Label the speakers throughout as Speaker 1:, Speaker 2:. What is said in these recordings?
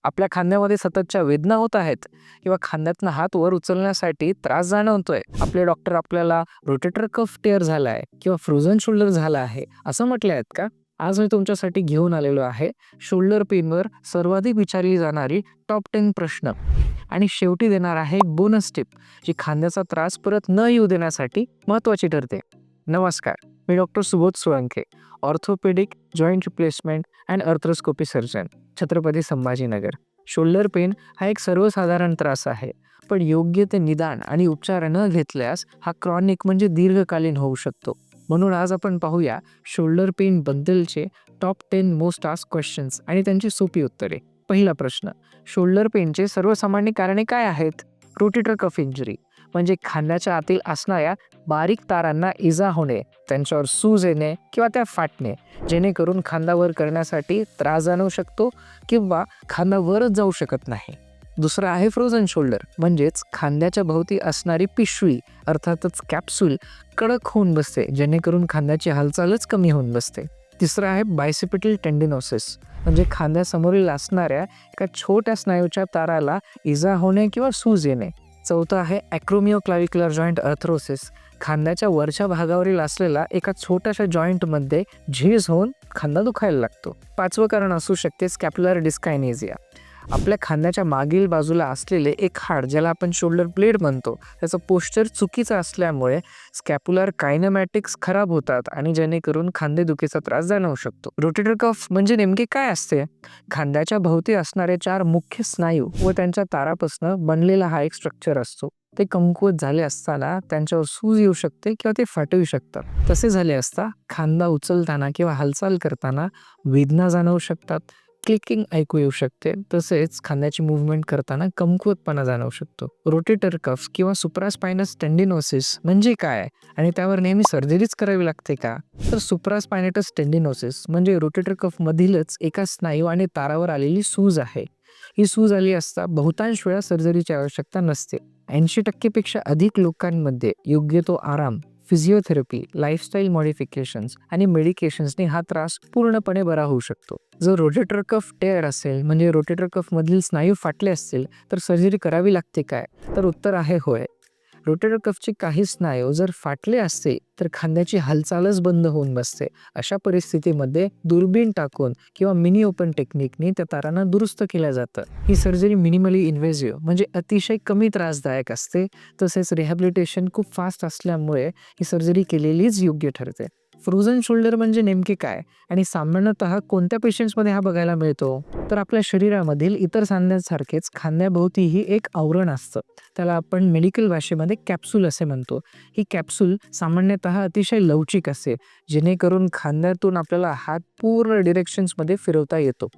Speaker 1: आपल्या खांद्यामध्ये सततच्या वेदना होत आहेत किंवा खांद्यातनं हात वर उचलण्यासाठी त्रास जाणवतोय, आपले डॉक्टर आपल्याला रोटेटर कफ टेअर झालाय किंवा फ्रोझन शोल्डर झाला आहे असं म्हटले आहेत का? आज मी तुमच्यासाठी घेऊन आलेलो आहे शोल्डर पेनवर सर्वाधिक विचारली जाणारी टॉप 10 प्रश्न आणि शेवटी देणार आहे एक बोनस टिप जी खांद्याचा त्रास परत न येऊ देण्यासाठी महत्त्वाची ठरते. नमस्कार, मी doctor Subodh Solanke, orthopaedic, joint replacement and arthroscopy surgeon, Chhatrapati Sambhajinagar. Shoulder pain हा एक सर्वसाधारण त्रास आहे, पण योग्य ते निदान आणि उपचार न घेतल्यास हा क्रॉनिक म्हणजे दीर्घकालीन होऊ शकतो. म्हणून आज आपण पाहूया शोल्डर पेन बद्दलचे टॉप 10 मोस्ट आस्क्ड क्वेश्चन्स आणि त्यांची सोपी उत्तरे. पहिला प्रश्न, शोल्डर पेनचे सर्वसामान्य कारणे काय आहेत? रोटेटर कफ इंजुरी म्हणजे खांद्याच्या आतील असणाऱ्या बारीक तारांना इजा होणे, त्यांच्यावर सूज येणे किंवा त्या फाटणे, जेणेकरून खांदा वर करण्यासाठी त्रास जाणवू शकतो किंवा खांदा वरच जाऊ शकत नाही. दुसरं आहे फ्रोझन शोल्डर म्हणजेच खांद्याच्या भोवती असणारी पिशवी अर्थातच कॅप्सूल कडक होऊन बसते, जेणेकरून खांद्याची हालचालच कमी होऊन बसते. तिसरं आहे बायसिपिटल टेंडिनोसिस म्हणजे खांद्यासमोरील असणाऱ्या एका छोट्या स्नायूच्या ताराला इजा होणे किंवा सूज येणे. चौथं आहे ॲक्रोमियोक्लाविक्युलर जॉईंट अर्थरोसिस, खांद्याच्या वरच्या भागावरील असलेला एका छोट्याशा जॉईंटमध्ये झीज होऊन खांदा दुखायला लागतो. पाचवं कारण असू शकते स्कॅप्युलर डिस्कायनेझिया, आपल्या खांद्याच्या मागील बाजूला असलेले एक हाड ज्याला आपण शोल्डर ब्लेड म्हणतो त्याचं पोश्चर चुकीचं असल्यामुळे स्कॅप्युलर कायनेमॅटिक्स खराब होतात आणि जेणेकरून खांदेदुखीचा त्रास जाणवू शकतो. रोटेटर कफ म्हणजे नेमके काय असते? खांद्याच्या भोवती असणारे 4 मुख्य स्नायू व त्यांच्या तारापासून बनलेला हा एक स्ट्रक्चर असतो. ते कमकुवत झाले असताना त्यांच्यावर सूज येऊ शकते किंवा ते फाटू शकतात. तसे झाले असता खांदा उचलताना किंवा हालचाल करताना वेदना जाणवू शकतात, क्लिकिंग ऐकू येऊ शकते, तसेच खांद्याची मूव्हमेंट करताना कमकुवतपणा जाणवू शकतो. रोटेटर कफ किंवा सुप्रास्पायनस टेंडिनोसिस म्हणजे काय आणि त्यावर नेहमी सर्जरीच करावी लागते का? तर सुप्रास्पायनेटस टेंडिनोसिस म्हणजे रोटेटर कफ मधीलच एका स्नायू आणि तारावर आलेली सूज आहे. ही सूज आली असता बहुतांश वेळा सर्जरीची आवश्यकता नसते. 80% पेक्षा अधिक लोकांमध्ये योग्य तो आराम, फिजिओथेरपी, लाईफस्टाईल मॉडिफिकेशन्स आणि मेडिकेशन्सने हा त्रास पूर्णपणे बरा होऊ शकतो. जर रोटेटर कफ टेअर असेल म्हणजे रोटेटर कफ मधील स्नायू फाटले असतील तर सर्जरी करावी लागते काय? तर उत्तर आहे होय. रोटेटर कफचे काही स्नायू जर फाटले असते तर खांद्याची हालचालच बंद होऊन बसते. अशा परिस्थितीमध्ये दुर्बीण टाकून किंवा मिनी ओपन टेक्निकने त्या तारांना दुरुस्त केल्या जातं. ही सर्जरी मिनिमली इन्व्हेसिव्ह म्हणजे अतिशय कमी त्रासदायक असते, तसेच रिहॅबिलिटेशन खूप फास्ट असल्यामुळे ही सर्जरी केलेलीच योग्य ठरते. फ्रोझन शोल्डर म्हणजे नेमके काय आणि सामान्यतः कोणत्या पेशंट्समध्ये हा बघायला मिळतो? तर आपल्या शरीरामधील इतर सांध्यांसारखेच खांद्याभोवतीही एक आवरण असतं, त्याला आपण मेडिकल भाषेमध्ये कॅप्सूल असे म्हणतो. ही कॅप्सूल सामान्यतः अतिशय लवचिक असते, जेणेकरून खांद्यातून आपल्याला हात पूर्ण डिरेक्शन्समध्ये फिरवता येतो.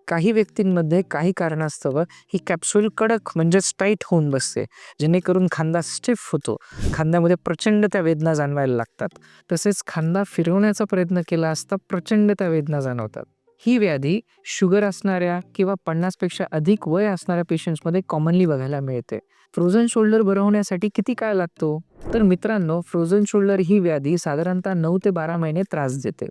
Speaker 1: काही व्यक्तींमध्ये काही कारणास्तव ही कॅप्सूल कडक म्हणजेच टाईट होऊन बसते, जेणेकरून खांदा स्टिफ होतो, खांद्यामध्ये प्रचंड त्या वेदना जाणवायला लागतात. तसेच खांदा फिरवण्याचा प्रयत्न केला असता प्रचंड त्या वेदना जाणवतात. ही व्याधी शुगर असणाऱ्या किंवा 50 पेक्षा अधिक वय असणाऱ्या पेशंट्समध्ये कॉमनली बघायला मिळते. फ्रोझन शोल्डर बरं होण्यासाठी किती काळ लागतो? तर मित्रांनो, फ्रोझन शोल्डर ही व्याधी साधारणतः 9 ते 12 महिने त्रास देते.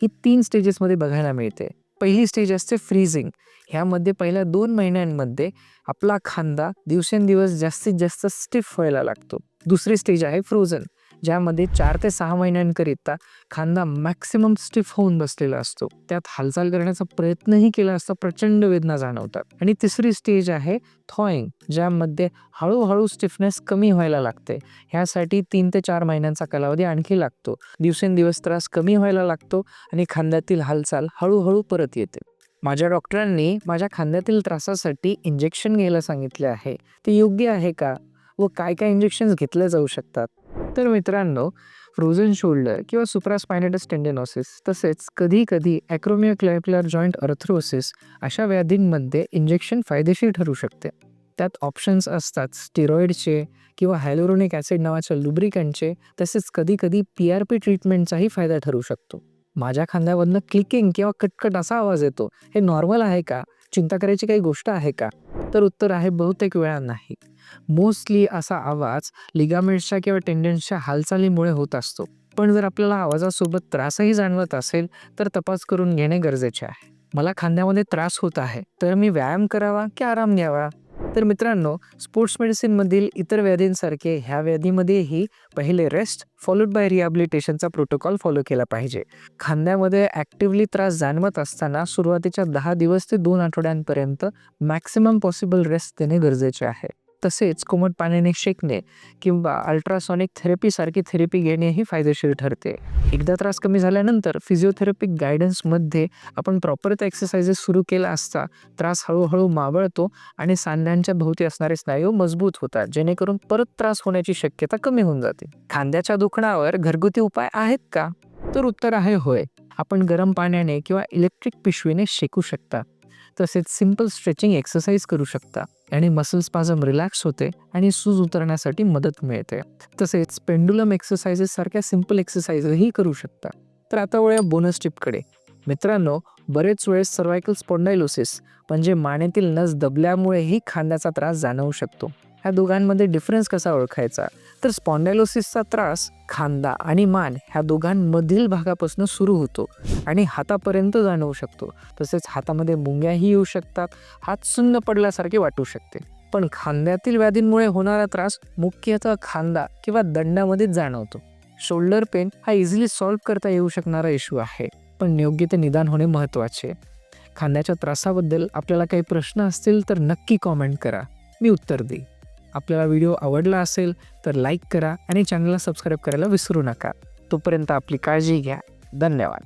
Speaker 1: ही 3 स्टेजेसमध्ये बघायला मिळते. पहिली स्टेज असते फ्रीझिंग. ह्यामध्ये पहिल्या 2 महिन्यांमध्ये आपला खांदा दिवसेंदिवस जास्तीत जास्त स्टिफ व्हायला लागतो. दुसरी स्टेज आहे फ्रोझन, ज्यामध्ये 4 ते 6 महिन्यांकरिता खांदा मॅक्सिमम स्टिफ होऊन बसलेला असतो. त्यात हालचाल करण्याचा प्रयत्नही केला असता प्रचंड वेदना जाणवतात. आणि तिसरी स्टेज आहे थॉइंग, ज्यामध्ये हळूहळू स्टिफनेस कमी व्हायला लागते. ह्यासाठी 3 ते 4 महिन्यांचा कालावधी आणखी लागतो. दिवसेंदिवस त्रास कमी व्हायला लागतो आणि खांद्यातील हालचाल हळूहळू परत येते. माझ्या डॉक्टरांनी माझ्या खांद्यातील त्रासासाठी इंजेक्शन घ्यायला सांगितले आहे. ते योग्य आहे का व काय काय इंजेक्शन्स घेतले जाऊ शकतात? तर मित्रांनो, फ्रोझन शोल्डर किंवा सुप्रास्पायनेटस टेंडिनोसिस तसेच कधी कधी ॲक्रोमियोक्लाविक्युलर जॉईंट अर्थरोसिस अशा व्याधींमध्ये इंजेक्शन फायदेशीर ठरू शकते. त्यात ऑप्शन्स असतात स्टिरॉइडचे किंवा हायलोरोनिक ॲसिड नावाच्या लुब्रिकंटचे, तसेच कधी कधी PRP ट्रीटमेंटचाही फायदा ठरू शकतो. माझ्या खांद्यामधनं क्लिकिंग किंवा कटकट असा आवाज येतो, हे नॉर्मल आहे का? चिंता करायची काही गोष्ट आहे का? तर उत्तर आहे बहुतेक वेळा नाही. मोस्टली असा आवाज लिगामेंट्सच्या किंवा टेंडन्सच्या हालचालीमुळे होत असतो. पण जर आपल्याला आवाजासोबत त्रासही जाणवत असेल तर तपास करून घेणे गरजेचे आहे. मला खांद्यामध्ये त्रास होत आहे, तर मी व्यायाम करावा की आराम घ्यावा? तर मित्रांनो, स्पोर्ट्स मेडिसिनमधील इतर व्याधींसारखे ह्या व्याधीमध्येही पहिले रेस्ट फॉलोड बाय रिहॅबिलिटेशनचा प्रोटोकॉल फॉलो केला पाहिजे. खांद्यामध्ये ॲक्टिव्हली त्रास जाणवत असताना सुरुवातीच्या 10 दिवस ते 2 आठवड्यांपर्यंत मॅक्सिमम पॉसिबल रेस्ट देणे गरजेचे आहे. तसेच कोमट पाण्याने शेकणे किंवा अल्ट्रासॉनिक थेरपीसारखी थेरपी घेणेही फायदेशीर ठरते. एकदा त्रास कमी झाल्यानंतर फिजिओथेरपिक गायडन्समध्ये आपण प्रॉपर त्या एक्सरसाइजेस सुरू केला असता त्रास हळूहळू मावळतो आणि सांध्यांच्या भोवती असणारे स्नायू मजबूत होतात, जेणेकरून परत त्रास होण्याची शक्यता कमी होऊन जाते. खांद्याच्या दुखण्यावर घरगुती उपाय आहेत का? तर उत्तर आहे होय. आपण गरम पाण्याने किंवा इलेक्ट्रिक पिशवीने शेकू शकता. तसेच सिंपल स्ट्रेचिंग एक्सरसाइज करू शकता आणि मसल स्पाझम रिलॅक्स होते आणि सूज उतरण्यासाठी मदत मिळते. तसेच पेंडुलम एक्सरसाइजेस सारख्या सिंपल एक्सरसाइजही करू शकता. तर आता वळूया बोनस टिपकडे. मित्रांनो, बरेच वेळेस सर्वायकल स्पॉन्डायलोसिस म्हणजे मानेतील नस दबल्यामुळेही खांद्याचा त्रास जाणवू शकतो. ह्या दोघांमध्ये डिफरन्स कसा ओळखायचा? तर स्पॉन्डायलोसिसचा त्रास खांदा आणि मान ह्या दोघांमधील भागापासून सुरू होतो आणि हातापर्यंत जाणवू शकतो. तसेच हातामध्ये मुंग्याही येऊ शकतात, हात सुन्न पडल्यासारखे वाटू शकते. पण खांद्यातील व्याधींमुळे होणारा त्रास मुख्यतः खांदा किंवा दंडामध्येच जाणवतो. शोल्डर पेन हा इझिली सॉल्व्ह करता येऊ शकणारा इश्यू आहे, पण योग्य ते निदान होणे महत्त्वाचे. खांद्याच्या त्रासाबद्दल आपल्याला काही प्रश्न असतील तर नक्की कॉमेंट करा, मी उत्तर देईन. आपल्याला व्हिडिओ आवडला असेल तर लाईक करा आणि चॅनलला सबस्क्राईब करायला विसरू नका. तोपर्यंत आपली काळजी घ्या. धन्यवाद.